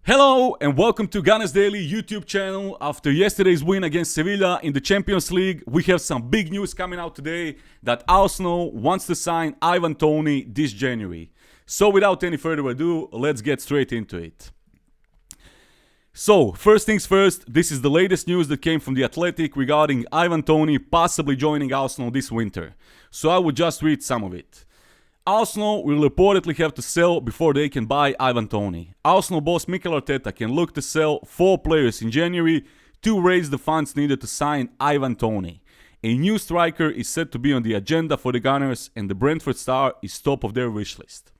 Hello and welcome to Gunners Daily YouTube channel. After yesterday's win against Sevilla in the Champions League, we have some big news coming out today that Arsenal wants to sign Ivan Toney this January. So without any further ado, let's get straight into it. So, first things first, this is the latest news that came from The Athletic regarding Ivan Toney possibly joining Arsenal this winter. So I will just read some of it. Arsenal will reportedly have to sell before they can buy Ivan Toney. Arsenal boss Mikel Arteta can look to sell 4 players in January to raise the funds needed to sign Ivan Toney. A new striker is set to be on the agenda for the Gunners, and the Brentford star is top of their wish list.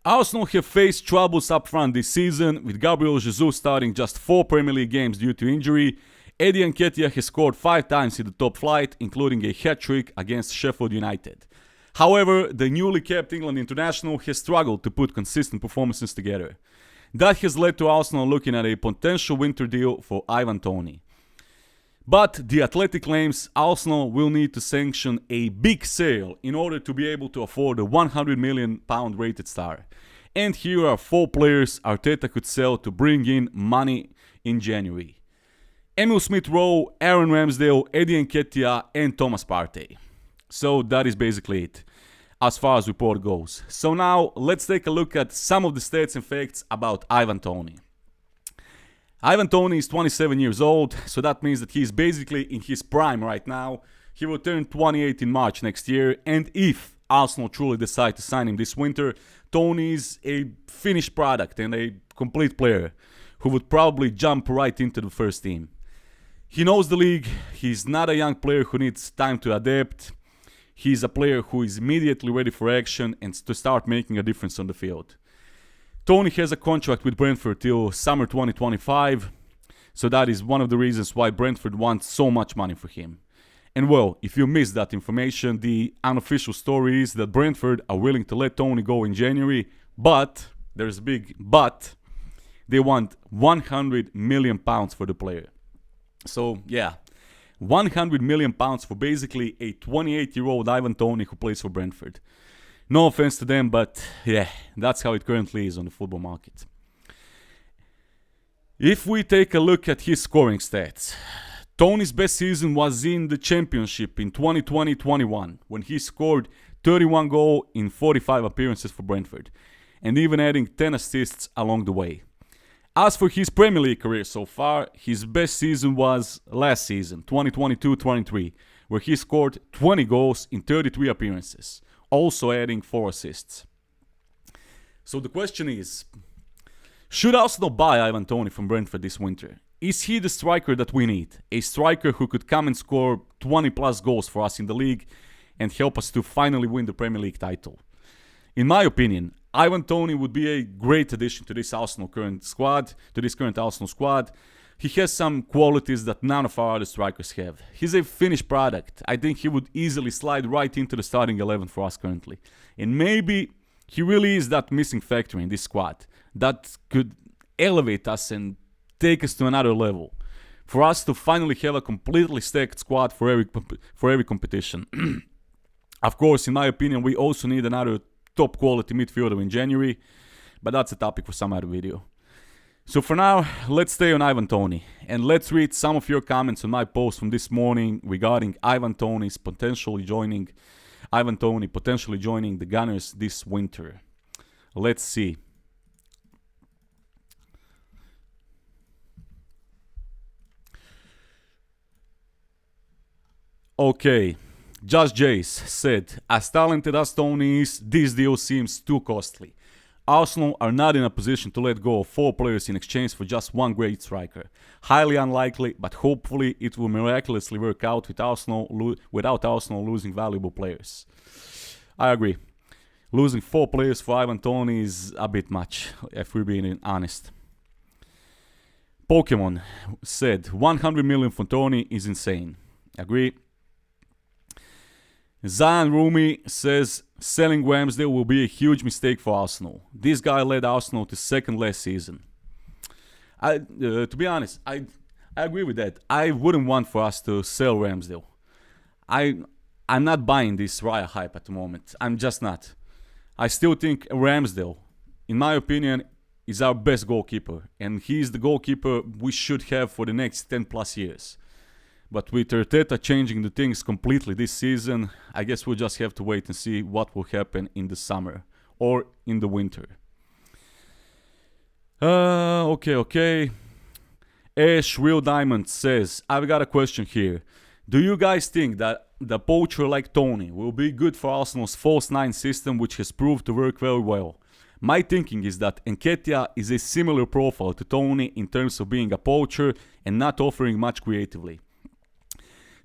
Arsenal have faced troubles up front this season, with Gabriel Jesus starting just 4 Premier League games due to injury. Eddie Nketiah has scored 5 times in the top flight, including a hat-trick against Sheffield United. However, the newly capped England international has struggled to put consistent performances together. That has led to Arsenal looking at a potential winter deal for Ivan Toney. But The Athletic claims Arsenal will need to sanction a big sale in order to be able to afford a £100 million rated star. And here are 4 players Arteta could sell to bring in money in January. Emil Smith-Rowe, Aaron Ramsdale, Eddie Nketiah and Thomas Partey. So that is basically it, as far as report goes. So now, let's take a look at some of the stats and facts about Ivan Toney. Ivan Toney is 27 years old, so that means that he is basically in his prime right now. He will turn 28 in March next year, and if Arsenal truly decide to sign him this winter, Toney is a finished product and a complete player who would probably jump right into the first team. He knows the league, he's not a young player who needs time to adapt. He's a player who is immediately ready for action and to start making a difference on the field. Toney has a contract with Brentford till summer 2025, so that is one of the reasons why Brentford wants so much money for him. And well, if you missed that information, the unofficial story is that Brentford are willing to let Toney go in January, but, there's a big but, they want £100 million for the player. So yeah, £100 million for basically a 28-year-old Ivan Toney who plays for Brentford. No offense to them, but yeah, that's how it currently is on the football market. If we take a look at his scoring stats, Toney's best season was in the Championship in 2020-21, when he scored 31 goals in 45 appearances for Brentford, and even adding 10 assists along the way. As for his Premier League career so far, his best season was last season, 2022-23, where he scored 20 goals in 33 appearances, also adding 4 assists. So the question is, should Arsenal buy Ivan Toney from Brentford this winter? Is he the striker that we need? A striker who could come and score 20 plus goals for us in the league and help us to finally win the Premier League title? In my opinion, Ivan Toney would be a great addition to this current Arsenal squad. He has some qualities that none of our other strikers have. He's a finished product. I think he would easily slide right into the starting 11 for us currently. And maybe he really is that missing factor in this squad that could elevate us and take us to another level. For us to finally have a completely stacked squad for every competition. Of course, in my opinion, we also need another top quality midfielder in January, but that's a topic for some other video. So for now, let's stay on Ivan Toney, and let's read some of your comments on my post from this morning regarding Ivan Toney potentially joining the Gunners this winter. Let's see. Okay. Just Jace said, as talented as Toney is, this deal seems too costly. Arsenal are not in a position to let go of 4 players in exchange for just one great striker. Highly unlikely, but hopefully it will miraculously work out without Arsenal losing valuable players. I agree. Losing 4 players for Ivan Toney is a bit much, if we're being honest. Pokemon said, 100 million for Toney is insane. Agree. Zahan Rumi says, selling Ramsdale will be a huge mistake for Arsenal. This guy led Arsenal to second last season. To be honest, I agree with that. I wouldn't want for us to sell Ramsdale. I'm not buying this Raya hype at the moment. I'm just not. I still think Ramsdale, in my opinion, is our best goalkeeper, and he's the goalkeeper we should have for the next 10 plus years. But with Arteta changing the things completely this season, I guess we'll just have to wait and see what will happen in the summer or in the winter. Okay. Ash Real Diamond says, I've got a question here. Do you guys think that the poacher like Toney will be good for Arsenal's false nine system, which has proved to work very well? My thinking is that Nketiah is a similar profile to Toney in terms of being a poacher and not offering much creatively.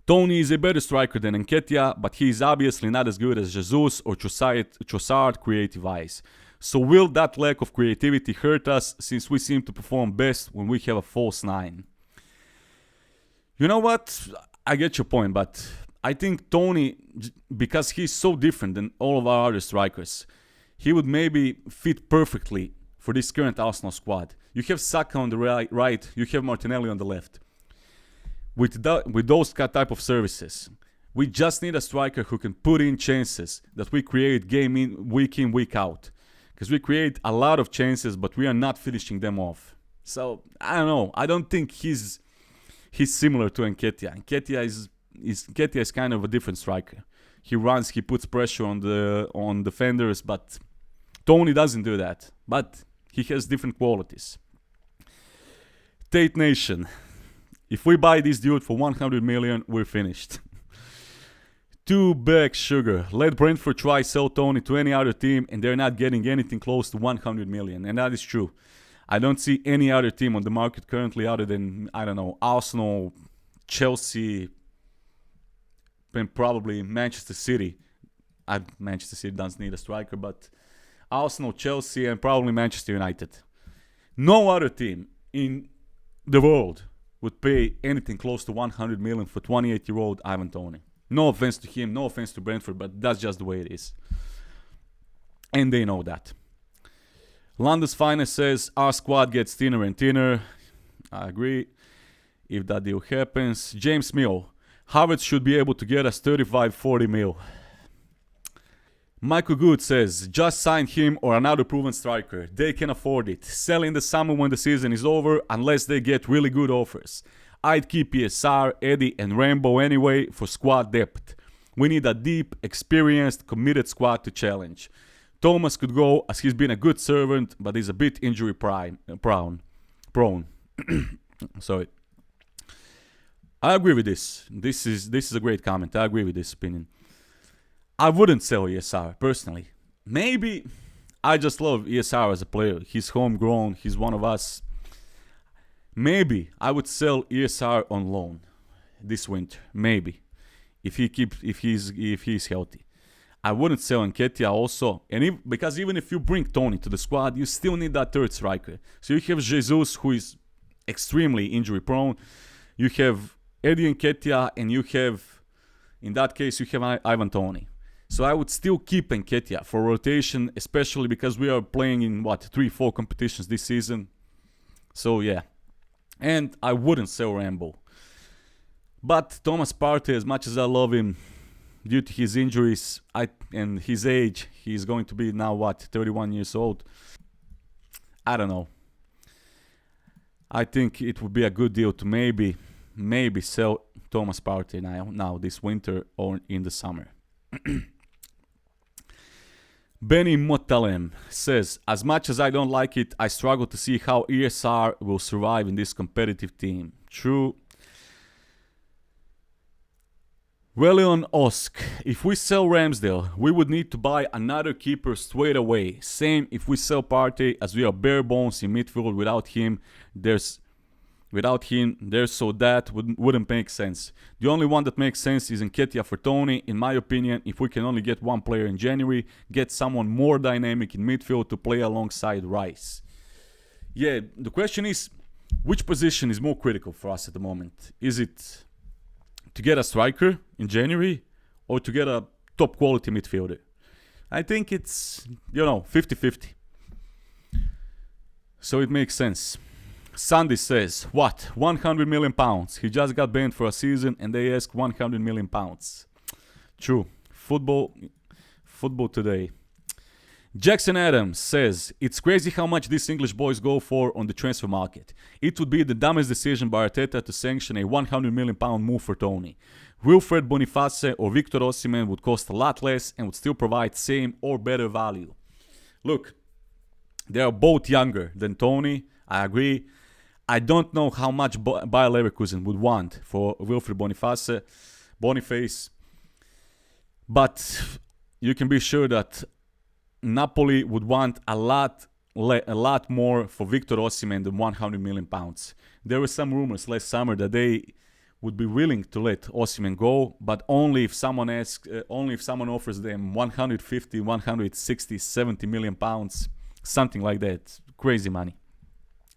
Toney is a better striker than Nketiah, but he is obviously not as good as Jesus or Trossard creative-wise. So will that lack of creativity hurt us, since we seem to perform best when we have a false nine? You know what? I get your point, but I think Toney, because he's so different than all of our other strikers, he would maybe fit perfectly for this current Arsenal squad. You have Saka on the right, you have Martinelli on the left. With those type of services, we just need a striker who can put in chances that we create in, week out. Because we create a lot of chances, but we are not finishing them off. So, I don't know. I don't think he's similar to Nketiah. Nketiah is kind of a different striker. He runs, he puts pressure on defenders, but Toney doesn't do that. But he has different qualities. Tate Nation. If we buy this dude for 100 million, we're finished. 2 bags sugar. Let Brentford try sell Toney to any other team, and they're not getting anything close to 100 million. And that is true. I don't see any other team on the market currently other than, I don't know, Arsenal, Chelsea, and probably Manchester City. Manchester City doesn't need a striker, but Arsenal, Chelsea, and probably Manchester United. No other team in the world would pay anything close to 100 million for 28-year-old Ivan Toney. No offense to him, no offense to Brentford, but that's just the way it is. And they know that. London's Finest says, our squad gets thinner and thinner. I agree. If that deal happens. James Mill, Harvard should be able to get us 35-40 mil. Michael Good says, just sign him or another proven striker. They can afford it. Sell in the summer when the season is over, unless they get really good offers. I'd keep PSR, Eddie and Rambo anyway for squad depth. We need a deep, experienced, committed squad to challenge. Thomas could go as he's been a good servant, but he's a bit injury prone. Sorry. I agree with this. This is a great comment. I agree with this opinion. I wouldn't sell ESR, personally. Maybe I just love ESR as a player. He's homegrown. He's one of us. Maybe I would sell ESR on loan this winter. Maybe. If he's healthy. I wouldn't sell Nketiah also. And because even if you bring Toney to the squad, you still need that third striker. So you have Jesus, who is extremely injury prone. You have Eddie Nketiah, and you have, in that case, you have Ivan Toney. So I would still keep Nketiah for rotation, especially because we are playing in, 3-4 competitions this season. So yeah. And I wouldn't sell Rambo. But Thomas Partey, as much as I love him, due to his injuries and his age, he's going to be now, 31 years old. I don't know. I think it would be a good deal to maybe sell Thomas Partey now this winter or in the summer. Benny Motalem says, as much as I don't like it, I struggle to see how ESR will survive in this competitive team. True. Relion Osk, if we sell Ramsdale, we would need to buy another keeper straight away. Same if we sell Partey, as we are bare bones in midfield. Without him, so that wouldn't make sense. The only one that makes sense is Nketiah for Toney. In my opinion, if we can only get one player in January, get someone more dynamic in midfield to play alongside Rice. Yeah, the question is, which position is more critical for us at the moment? Is it to get a striker in January or to get a top quality midfielder? I think it's, 50-50. So it makes sense. Sandy says, what? 100 million pounds. He just got banned for a season and they ask 100 million pounds. True. Football today. Jackson Adams says, it's crazy how much these English boys go for on the transfer market. It would be the dumbest decision by Arteta to sanction a £100 million move for Toney. Wilfred Boniface or Victor Osimhen would cost a lot less and would still provide same or better value. Look, they are both younger than Toney, I agree. I don't know how much Bayer Leverkusen would want for Wilfred Boniface, but you can be sure that Napoli would want a lot more for Victor Osimhen than £100 million. There were some rumors last summer that they would be willing to let Osimhen go, but only if someone offers them 150, 160, 70 million pounds, something like that. Crazy money.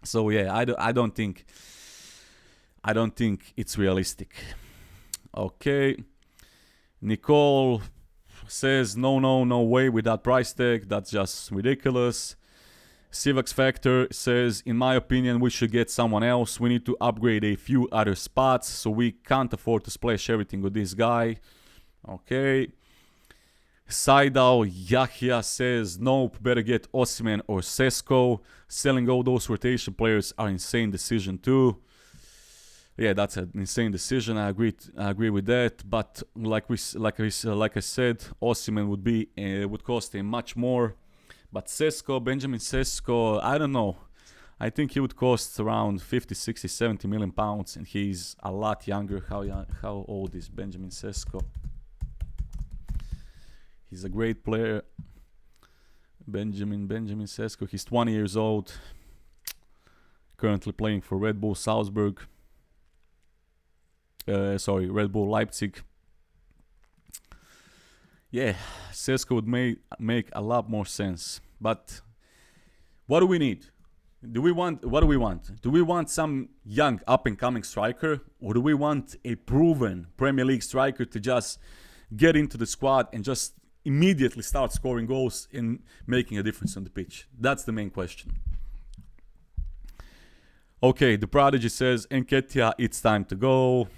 So yeah, I don't think it's realistic. Okay. Nicole says no way with that price tag. That's just ridiculous. Civax Factor says, in my opinion, we should get someone else. We need to upgrade a few other spots, so we can't afford to splash everything with this guy. Okay. Saidal Yahya says, nope, better get Osimhen or Sesko. Selling all those rotation players are insane decision too. Yeah, that's an insane decision. I agree with that. But like I said, Osimhen would cost him much more. But Benjamin Sesko, I don't know. I think he would cost around 50, 60, 70 million pounds, and he's a lot younger. How old is Benjamin Sesko? He's a great player. Benjamin Sesko. He's 20 years old. Currently playing for Red Bull Salzburg. Red Bull Leipzig. Yeah, Sesko would make a lot more sense. But what do we need? What do we want? Do we want some young up-and-coming striker? Or do we want a proven Premier League striker to just get into the squad and just immediately start scoring goals and making a difference on the pitch? That's the main question. Okay, the Prodigy says, Nketiah, it's time to go.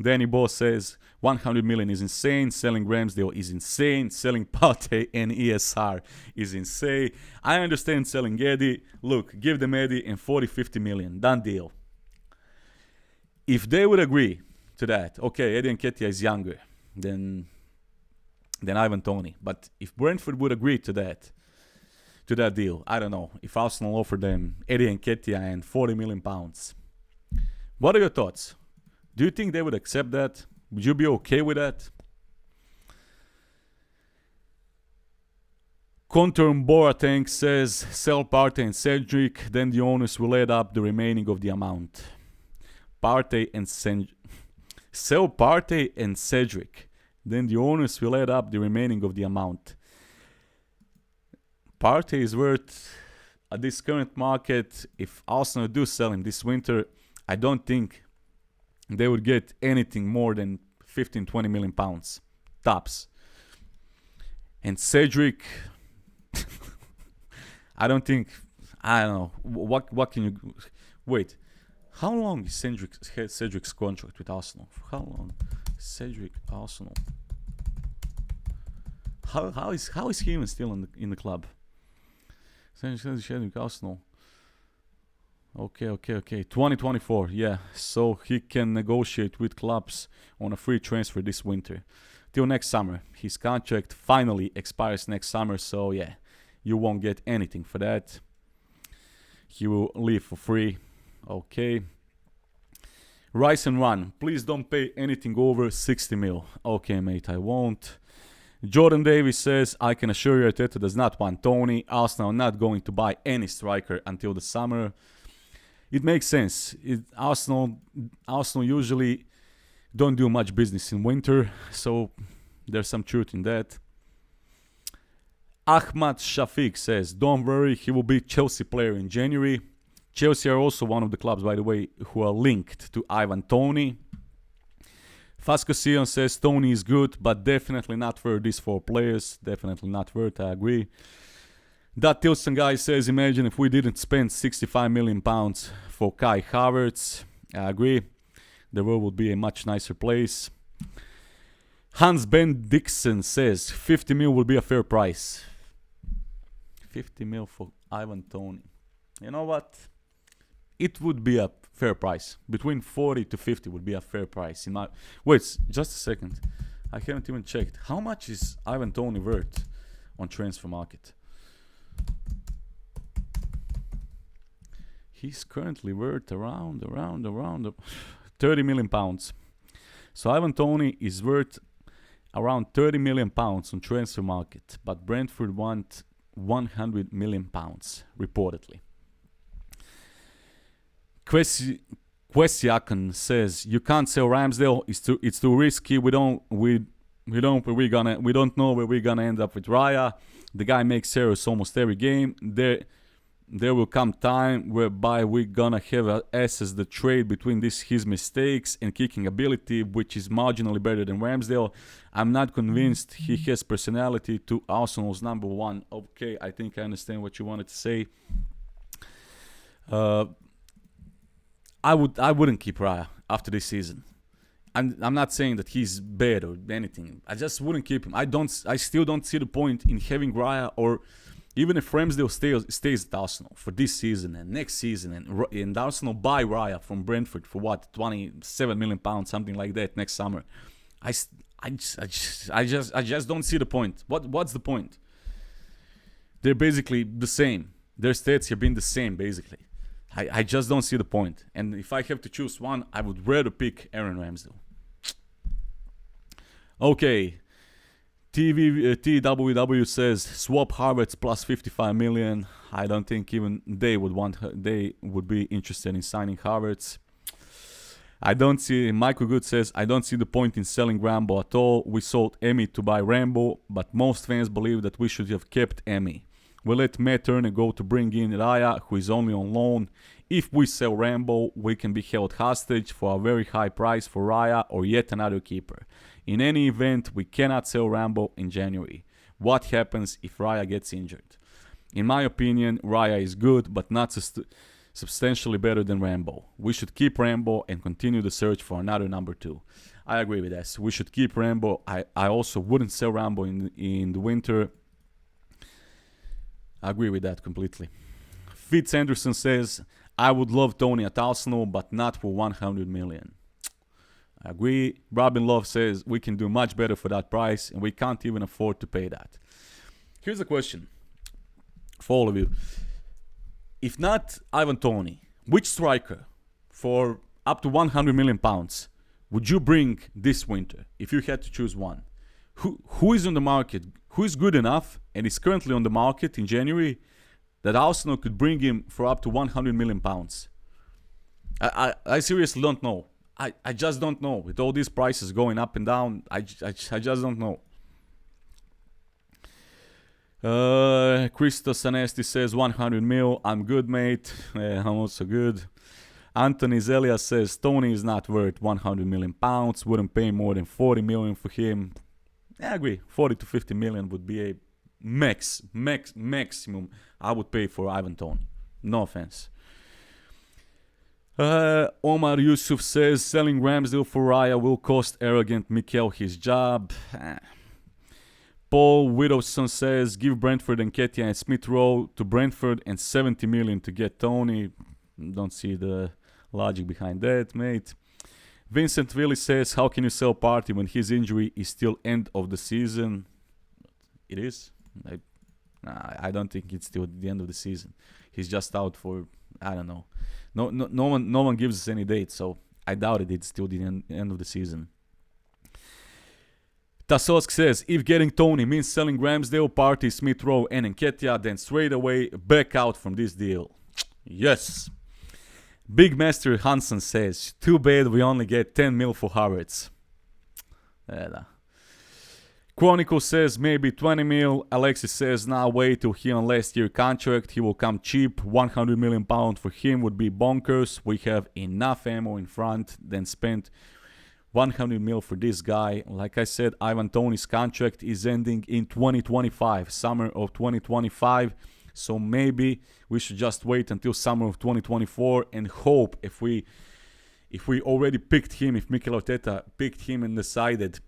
Danny Boss says, 100 million is insane. Selling Ramsdale is insane. Selling Partey and ESR is insane. I understand selling Eddie. Look, give them Eddie and 40, 50 million. Done deal. If they would agree to that, okay, Eddie Nketiah is younger than Ivan Toney. But if Brentford would agree to that deal, I don't know. If Arsenal offered them Eddie Nketiah and 40 million pounds. What are your thoughts? Do you think they would accept that? Would you be okay with that? Contour Boateng says, sell Partey and Cedric, then the owners will add up the remaining of the amount. Sell Partey and Cedric, then the owners will add up the remaining of the amount. Partey is worth, at this current market, if Arsenal do sell him this winter, I don't think they would get anything more than 15, 20 million pounds. Tops. And Cedric, I don't know. What can you... Wait. How long is Cedric's contract with Arsenal? How long? Cedric, Arsenal. How is he even still in the club? Cedric, Arsenal. Okay. 2024, yeah. So he can negotiate with clubs on a free transfer this winter. Till next summer. His contract finally expires next summer, so yeah. You won't get anything for that. He will leave for free. Okay. Rise and Run. Please don't pay anything over 60 mil. Okay, mate, I won't. Jordan Davis says, I can assure you Arteta does not want Toney. Arsenal are not going to buy any striker until the summer. It makes sense. Arsenal usually don't do much business in winter, so there's some truth in that. Ahmad Shafiq says, don't worry, he will be Chelsea player in January. Chelsea are also one of the clubs, by the way, who are linked to Ivan Toney. Fasco Sion says, Toney is good, but definitely not worth these 4 players. Definitely not worth, I agree. That Tilson guy says, imagine if we didn't spend 65 million pounds for Kai Havertz. I agree. The world would be a much nicer place. Hans Ben Dixon says, 50 mil would be a fair price. 50 mil for Ivan Toney. You know what? It would be a fair price. Between 40 to 50 would be a fair price. Wait, just a second. I haven't even checked. How much is Ivan Toney worth on transfer market? He's currently worth around 30 million pounds. So Ivan Toney is worth around 30 million pounds on transfer market, but Brentford want 100 million pounds reportedly. Kwesiakan says you can't sell Ramsdale. It's too risky. We don't know where we're gonna end up with Raya. The guy makes errors almost every game. There will come time whereby we're gonna have to assess the trade between his mistakes and kicking ability, which is marginally better than Ramsdale. I'm not convinced he has personality to Arsenal's number one. Okay, I think I understand what you wanted to say. I wouldn't keep Raya after this season. I'm not saying that he's bad or anything. I just wouldn't keep him. I still don't see the point in having Raya, or even if Ramsdale stays at Arsenal for this season and next season, and Arsenal buy Raya from Brentford for what, 27 million pounds, something like that next summer. I just don't see the point. What's the point? They're basically the same. Their stats have been the same basically. I just don't see the point. And if I have to choose one, I would rather pick Aaron Ramsdale. Okay. TWW says swap Havertz plus 55 million. I don't think even they would be interested in signing Havertz. Michael Good says, I don't see the point in selling Rambo at all. We sold Emmy to buy Rambo, but most fans believe that we should have kept Emmy. We let Matt Turner go to bring in Raya, who is only on loan. If we sell Rambo, we can be held hostage for a very high price for Raya or yet another keeper. In any event, we cannot sell Rambo in January. What happens if Raya gets injured? In my opinion, Raya is good, but not substantially better than Rambo. We should keep Rambo and continue the search for another number 2. I agree with this. We should keep Rambo. I also wouldn't sell Rambo in the winter. I agree with that completely. Fitz Anderson says, I would love Toney at Arsenal, but not for 100 million. I agree. Robin Love says, we can do much better for that price, and we can't even afford to pay that. Here's a question for all of you. If not Ivan Toney, which striker for up to 100 million pounds would you bring this winter if you had to choose one? Who is on the market? Who is good enough and is currently on the market in January that Arsenal could bring him for up to 100 million pounds? I seriously don't know. I just don't know. With all these prices going up and down, I just don't know. Christos Anesti says 100 mil. I'm good, mate. I'm also good. Anthony Zelia says Toney is not worth 100 million pounds. Wouldn't pay more than 40 million for him. I agree. 40 to 50 million would be a maximum I would pay for Ivan Toney. No offense. Omar Yusuf says selling Ramsdale for Raya will cost arrogant Mikel his job. Paul Widowson says give Brentford and Nketiah and Smith Rowe to Brentford and 70 million to get Toney. Don't see the logic behind that, mate. Vincent Willis says how can you sell Partey when his injury is still end of the season? It is. I don't think it's still the end of the season. He's just out for, I don't know. No one gives us any date, so I doubt it's still the end of the season. Tasosk says, if getting Toney means selling Ramsdale, Partey, Smith Rowe, and Nketiah, then straight away back out from this deal. Yes. Big Master Hansen says, too bad we only get 10 mil for Havertz. Chronicle says maybe 20 mil. Alexis says now wait till he on last year contract. He will come cheap. 100 million pounds for him would be bonkers. We have enough ammo in front than spend 100 mil for this guy. Like I said, Ivan Toney's contract is ending in 2025, summer of 2025. So maybe we should just wait until summer of 2024 and hope if we already picked him, if Mikel Arteta picked him and decided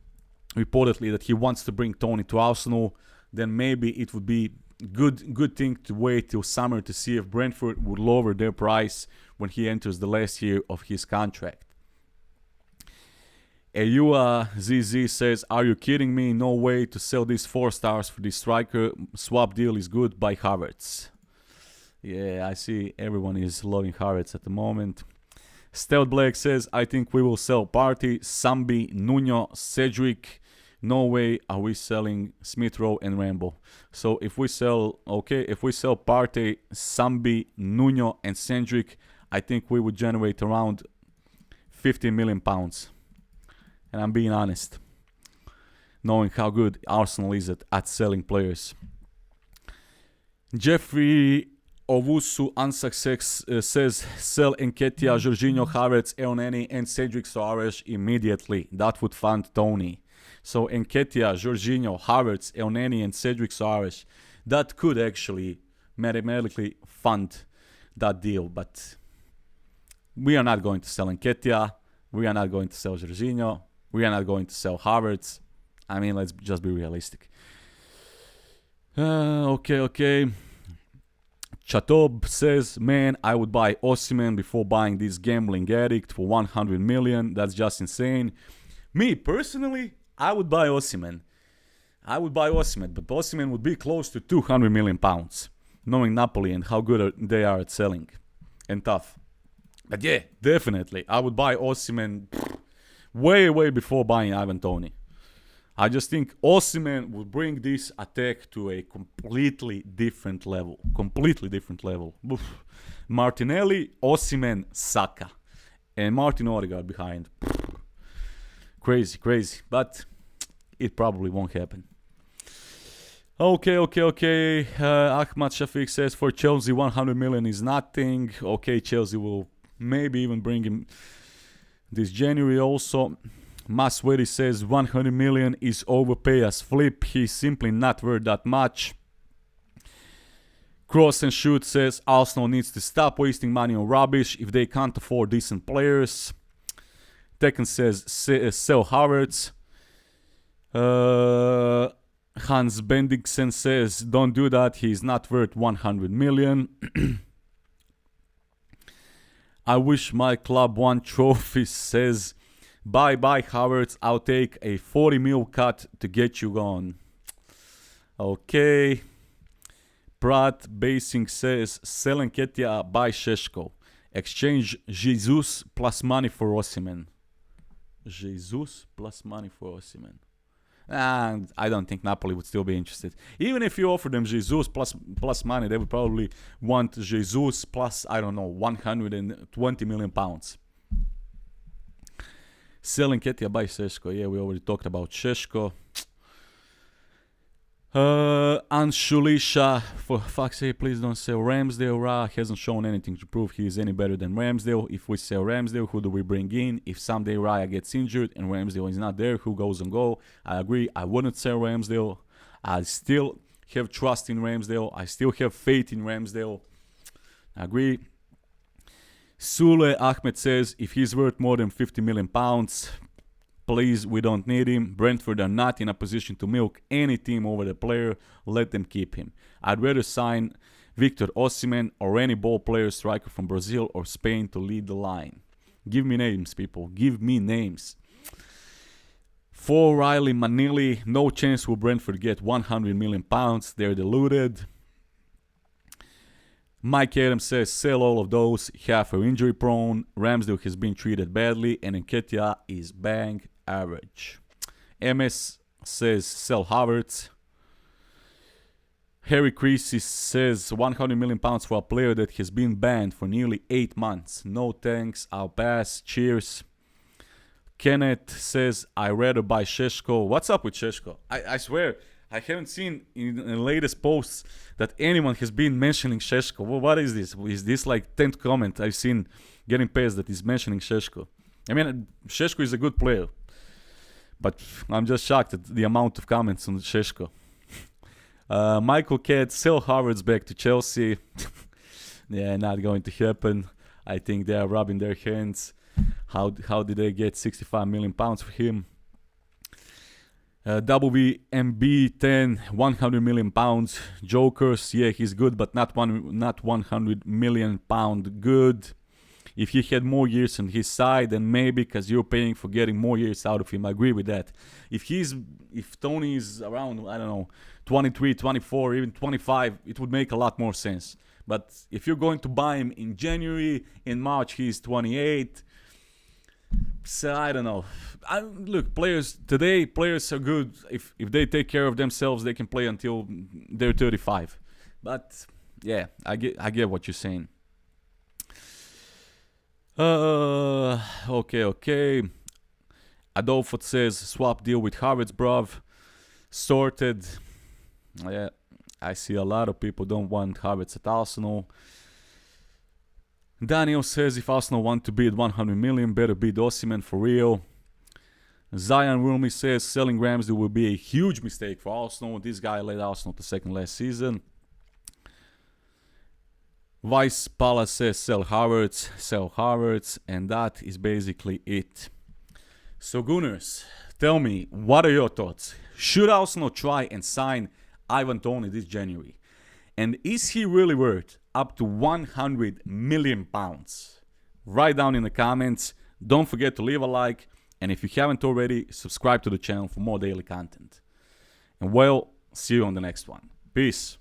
reportedly that he wants to bring Toney to Arsenal, then maybe it would be good thing to wait till summer to see if Brentford would lower their price when he enters the last year of his contract. Ayua ZZ says, are you kidding me? No way to sell these 4 stars for this striker. Swap deal is good by Havertz. Yeah, I see everyone is loving Havertz at the moment. Stealth Black says, I think we will sell Partey, Sambi, Nuno, Cedric. No way are we selling Smith Rowe and Rambo. So if we sell Partey, Sambi, Nuno and Cedric, I think we would generate around £50 million. And I'm being honest, knowing how good Arsenal is at selling players. Jeffrey Owusu Unsuccess says, sell Nketiah, Jorginho, Havertz, Elneny and Cedric Soares immediately. That would fund TONEY. So Nketiah, Jorginho, Havertz, Elneny and Cedric Soares, that could actually mathematically fund that deal. But we are not going to sell Nketiah. We are not going to sell Jorginho. We are not going to sell Havertz. I mean, let's just be realistic. Okay. Chatob says, man, I would buy Osimhen before buying this gambling addict for 100 million. That's just insane. Me, personally, I would buy Osimhen. But Osimhen would be close to 200 million pounds, knowing Napoli and how good they are at selling and tough. But yeah, definitely, I would buy Osimhen way before buying Ivan Toney. I just think Osimhen will bring this attack to a completely different level. Oof. Martinelli, Osimhen, Saka. And Martin Odegaard behind. Crazy. But it probably won't happen. Okay. Ahmad Shafiq says, for Chelsea, 100 million is nothing. Okay, Chelsea will maybe even bring him this January also. Maswedi says 100 million is overpay as flip. He's simply not worth that much. Cross and Shoot says Arsenal needs to stop wasting money on rubbish if they can't afford decent players. Tekken says sell Havertz. Hans Bendiksen says don't do that. He's not worth 100 million. I wish my club won trophies says bye Havertz, I'll take a 40 mil cut to get you gone. Okay. Prat Basing says sell Nketiah, buy Šeško. Exchange Jesus plus money for Osimhen. And I don't think Napoli would still be interested. Even if you offer them Jesus plus money, they would probably want Jesus plus, I don't know, 120 million pounds. Selling Nketiah by Šeško. Yeah, we already talked about Šeško. Anshulisha, for fuck's sake, please don't sell Ramsdale. Ra hasn't shown anything to prove he is any better than Ramsdale. If we sell Ramsdale, who do we bring in? If someday Raya gets injured and Ramsdale is not there, who goes on goal? I agree, I wouldn't sell Ramsdale. I still have trust in Ramsdale. I still have faith in Ramsdale. I agree. Sule Ahmed says, if he's worth more than 50 million pounds, please, we don't need him. Brentford are not in a position to milk any team over the player. Let them keep him. I'd rather sign Victor Osimhen or any ball player striker from Brazil or Spain to lead the line. Give me names, people. Give me names. For Riley Manili, no chance will Brentford get 100 million pounds. They're deluded. Mike Adams says, sell all of those. Half are injury prone. Ramsdale has been treated badly. And Nketiah is bang average. MS says, sell Havertz. Harry Creasy says, 100 million pounds for a player that has been banned for nearly 8 months. No thanks. I'll pass. Cheers. Kenneth says, I'd rather buy Šeško. What's up with Šeško? I swear, I haven't seen in the latest posts that anyone has been mentioning Šeško. Well, what is this? Is this like 10th comment I've seen getting passed that is mentioning Šeško? I mean, Šeško is a good player. But I'm just shocked at the amount of comments on Šeško. Michael Cat, sell Havertz back to Chelsea. Yeah, not going to happen. I think they are rubbing their hands. How did they get 65 million pounds for him? WMB 10, 100 million pounds. Jokers, yeah, he's good, but not 100 million pound good. If he had more years on his side, then maybe, because you're paying for getting more years out of him. I agree with that. If Toney is around, I don't know, 23, 24, even 25, it would make a lot more sense. But if you're going to buy him in January, in March he's 28. So I don't know. Look, players are good. If they take care of themselves, they can play until they're 35. But yeah, I get what you're saying. Okay. Adolfo says swap deal with Havertz, bruv. Sorted. Yeah, I see a lot of people don't want Havertz at Arsenal. Daniel says if Arsenal want to bid 100 million, better bid Osimhen for real. Zion Rumi says selling Ramsey will be a huge mistake for Arsenal. This guy led Arsenal to second last season. Vice Pala says sell Havertz, and that is basically it. So Gunners, tell me, what are your thoughts? Should Arsenal try and sign Ivan Toney this January? And is he really worth up to 100 million pounds? Write down in the comments. Don't forget to leave a like. And if you haven't already, subscribe to the channel for more daily content. And well, see you on the next one. Peace.